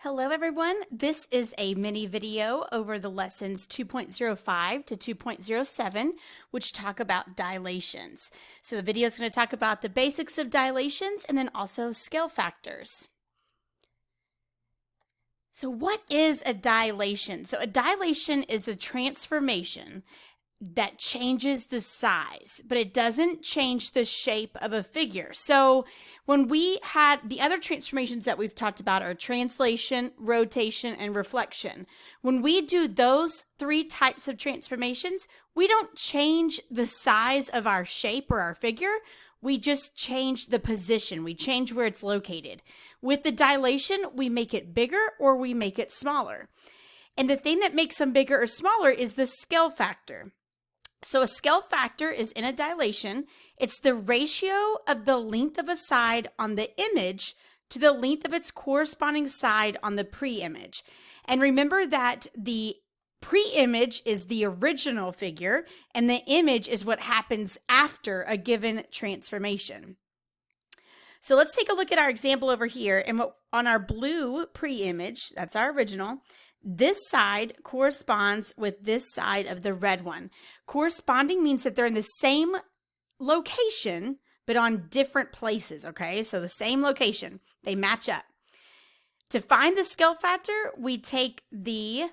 Hello everyone, this is a mini video over the lessons 2.05 to 2.07 which talk about dilations. So the video is going to talk about the basics of dilations and then also scale factors. So what is a dilation? So a dilation is a transformation that changes the size, but it doesn't change the shape of a figure. So when we had the other transformations that we've talked about are translation, rotation, and reflection. When we do those three types of transformations, we don't change the size of our shape or our figure. We just change the position. We change where it's located. With the dilation, we make it bigger or we make it smaller. And the thing that makes them bigger or smaller is the scale factor. So a scale factor is in a dilation. It's the ratio of the length of a side on the image to the length of its corresponding side on the pre-image. And remember that the pre-image is the original figure and the image is what happens after a given transformation. So let's take a look at our example over here. And on our blue pre-image, that's our original, this side corresponds with this side of the red one. Corresponding means that they're in the same location, but on different places, okay? So the same location, they match up. To find the scale factor, we take the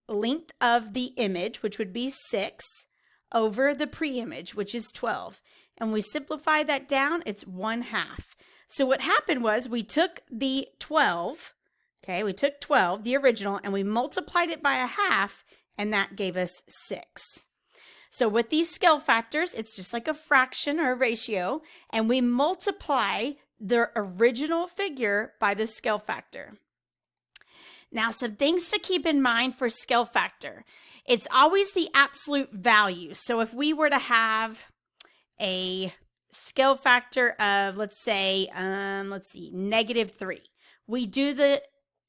length of the image, which would be 6, over the pre-image, which is 12. And we simplify that down, it's 1/2. So what happened was we took the 12, okay, we took 12, the original, and we multiplied it by 1/2, and that gave us 6. So with these scale factors, it's just like a fraction or a ratio, and we multiply the original figure by the scale factor. Now, some things to keep in mind for scale factor. It's always the absolute value. So if we were to have a scale factor of, let's say, -3, we do the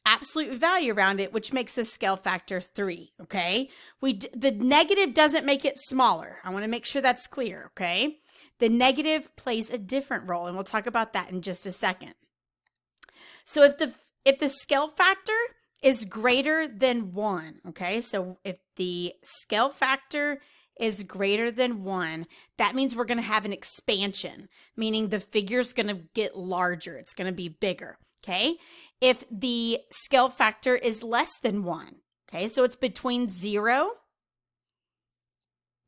absolute value around it, which makes the scale factor 3, okay? The negative doesn't make it smaller. I want to make sure that's clear, okay? The negative plays a different role, and we'll talk about that in just a second. So if the scale factor is greater than 1, okay? So if the scale factor is greater than 1, that means we're going to have an expansion, meaning the figure's going to get larger. It's going to be bigger. Okay, if the scale factor is less than 1, okay, so it's between 0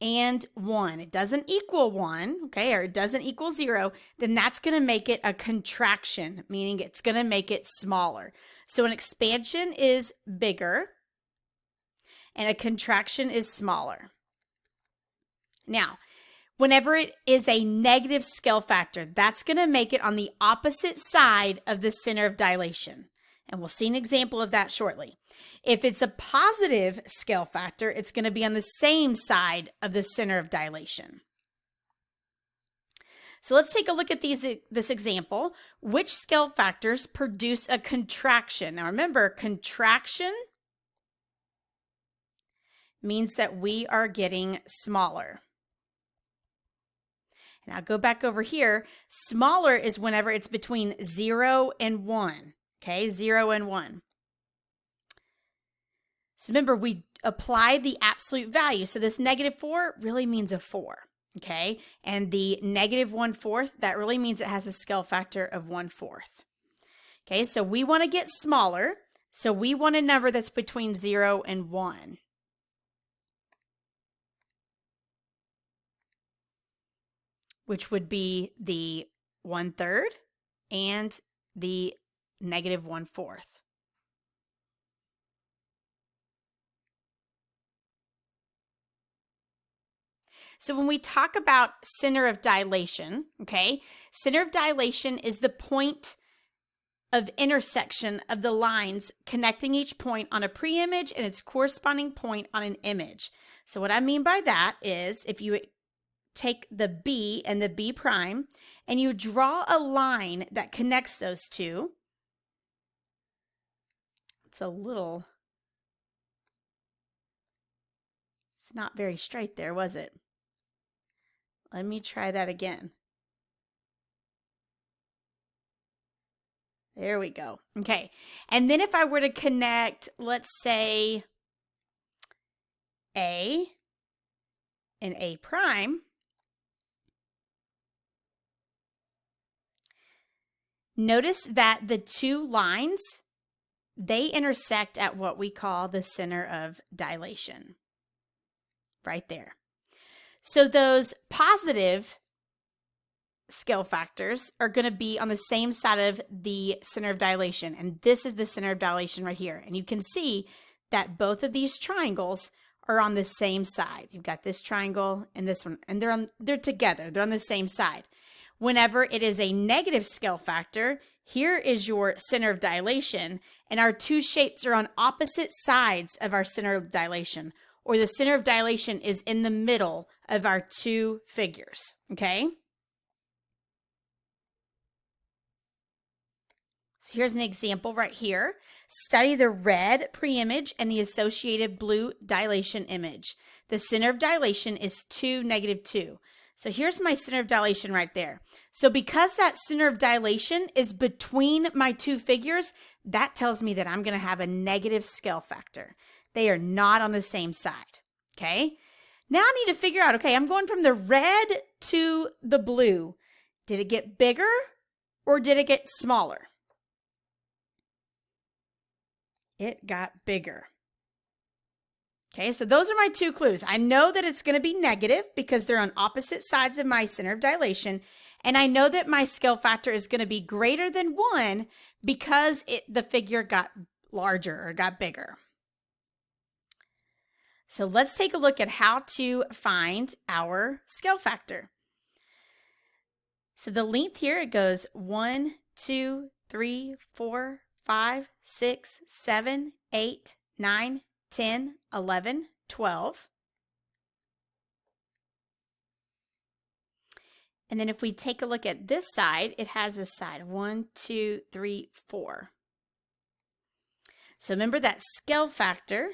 and 1, it doesn't equal 1, okay, or it doesn't equal 0, then that's going to make it a contraction, meaning it's going to make it smaller. So an expansion is bigger and a contraction is smaller. Now, whenever it is a negative scale factor, that's going to make it on the opposite side of the center of dilation. And we'll see an example of that shortly. If it's a positive scale factor, it's going to be on the same side of the center of dilation. So let's take a look at this example. Which scale factors produce a contraction? Now remember, contraction means that we are getting smaller. Now go back over here. Smaller is whenever it's between 0 and 1. Okay, 0 and 1. So remember, we apply the absolute value. So this -4 really means a 4. Okay, and the -1/4, that really means it has a scale factor of 1/4. Okay, so we want to get smaller. So we want a number that's between 0 and 1. Which would be the 1/3 and the -1/4. So when we talk about center of dilation, okay, center of dilation is the point of intersection of the lines connecting each point on a pre-image and its corresponding point on an image. So what I mean by that is if you take the B and the B prime, and you draw a line that connects those two. It's not very straight there, was it? Let me try that again. There we go. Okay. And then if I were to connect, let's say, A and A prime, notice that the two lines, they intersect at what we call the center of dilation. Right there. So those positive scale factors are going to be on the same side of the center of dilation. And this is the center of dilation right here. And you can see that both of these triangles are on the same side. You've got this triangle and this one, and they're together. They're on the same side. Whenever it is a negative scale factor, here is your center of dilation, and our two shapes are on opposite sides of our center of dilation, or the center of dilation is in the middle of our two figures, okay? So here's an example right here. Study the red preimage and the associated blue dilation image. The center of dilation is 2, -2. So here's my center of dilation right there. So because that center of dilation is between my two figures, that tells me that I'm going to have a negative scale factor. They are not on the same side, okay? Now I need to figure out, okay, I'm going from the red to the blue. Did it get bigger or did it get smaller? It got bigger. Okay, so those are my two clues. I know that it's going to be negative because they're on opposite sides of my center of dilation. And I know that my scale factor is going to be greater than 1 because the figure got larger or got bigger. So let's take a look at how to find our scale factor. So the length here, it goes 1, 2, 3, 4, 5, 6, 7, 8, 9, 10, 11, 12. And then if we take a look at this side, it has this side, 1, 2, 3, 4. So remember that scale factor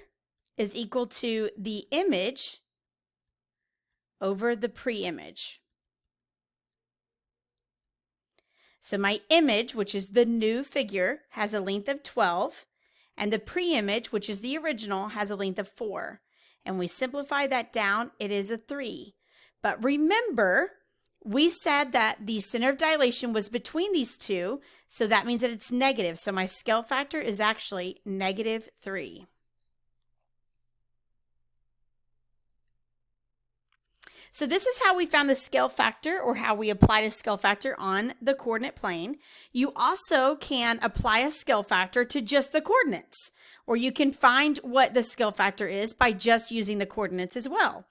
is equal to the image over the pre-image. So my image, which is the new figure, has a length of 12, and the pre-image, which is the original, has a length of 4. And we simplify that down, it is a 3. But remember, we said that the center of dilation was between these two, so that means that it's negative. So my scale factor is actually -3. So this is how we found the scale factor, or how we applied a scale factor on the coordinate plane. You also can apply a scale factor to just the coordinates, or you can find what the scale factor is by just using the coordinates as well.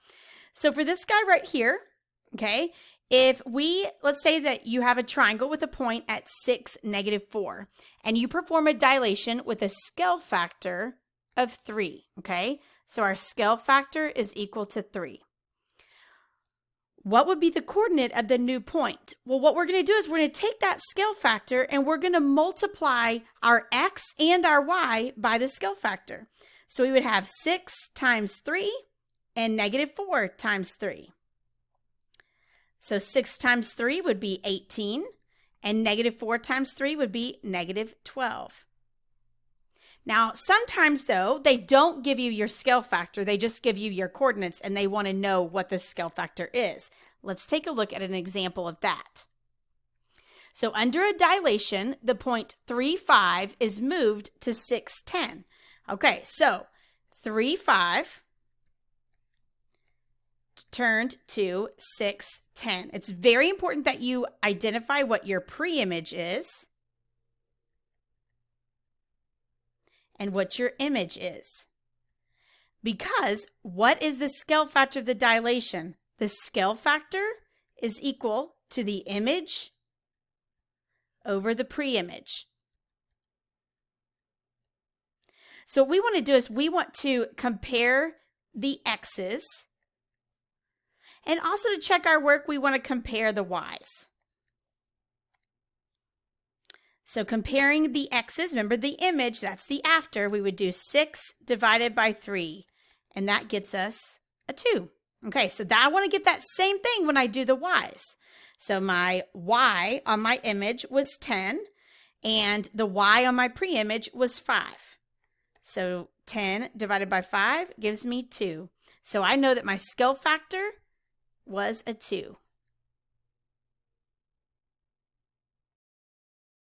So for this guy right here, okay, let's say that you have a triangle with a point at 6, -4, and you perform a dilation with a scale factor of 3, okay? So our scale factor is equal to 3. What would be the coordinate of the new point? Well, what we're going to do is we're going to take that scale factor and we're going to multiply our x and our y by the scale factor. So we would have 6 times 3 and -4 times 3. So 6 times 3 would be 18, and -4 times 3 would be -12. Now, sometimes, though, they don't give you your scale factor. They just give you your coordinates, and they want to know what the scale factor is. Let's take a look at an example of that. So under a dilation, the point 3, 5 is moved to 6, 10. Okay, so 3, 5 turned to 6, 10. It's very important that you identify what your pre-image is and what your image is. Because what is the scale factor of the dilation? The scale factor is equal to the image over the pre-image. So what we want to do is we want to compare the x's, and also to check our work, we want to compare the y's. So comparing the x's, remember the image, that's the after, we would do 6 divided by 3, and that gets us a 2. Okay, so I want to get that same thing when I do the y's. So my y on my image was 10, and the y on my pre-image was 5. So 10 divided by 5 gives me 2. So I know that my scale factor was a 2.